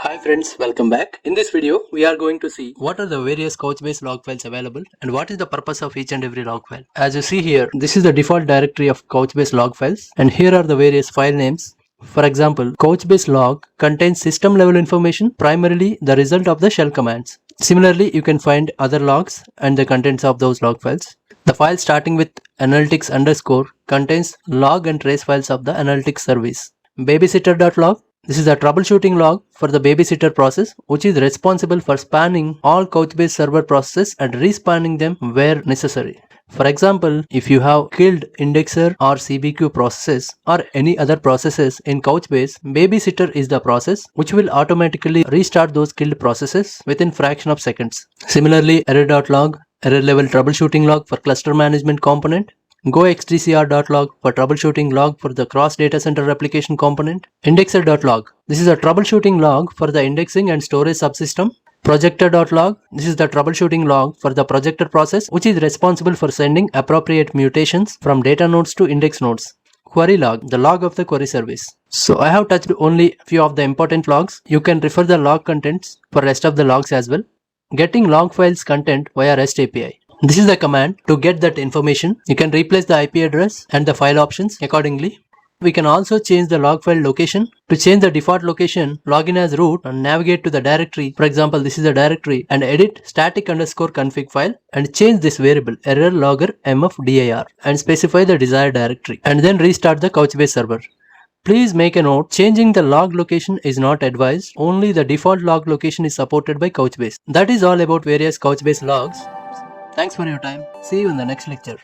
Hi friends, welcome back. In this video, we are going to see what are the various Couchbase log files available and what is the purpose of each and every log file. As you see here, this is the default directory of Couchbase log files and here are the various file names. For example, Couchbase log contains system level information, primarily the result of the shell commands. Similarly, you can find other logs and the contents of those log files. The file starting with analytics underscore contains log and trace files of the analytics service. Babysitter.log. This is a troubleshooting log for the babysitter process, which is responsible for spanning all Couchbase server processes and respanning them where necessary. For example, if you have killed indexer or CBQ processes or any other processes in Couchbase, babysitter is the process which will automatically restart those killed processes within fraction of seconds. Similarly, error.log, error level troubleshooting log for cluster management component. goxdcr.log for troubleshooting log for the cross data center replication component. Indexer.log. This is a troubleshooting log for the indexing and storage subsystem. Projector.log. This is the troubleshooting log for the projector process, which is responsible for sending appropriate mutations from data nodes to index nodes. Query log, the log of the query service. So I have touched only few of the important logs. You can refer the log contents for rest of the logs as well. Getting log files content via REST API. This is the command to get that information. You can replace the IP address and the file options accordingly. We can also change the log file location. To change the default location, login as root and navigate to the directory. For example, this is the directory and edit static underscore config file and change this variable error logger mfdir and specify the desired directory and then restart the Couchbase server. Please make a note, changing the log location is not advised. Only the default log location is supported by Couchbase. That is all about various Couchbase logs. Thanks for your time. See you in the next lecture.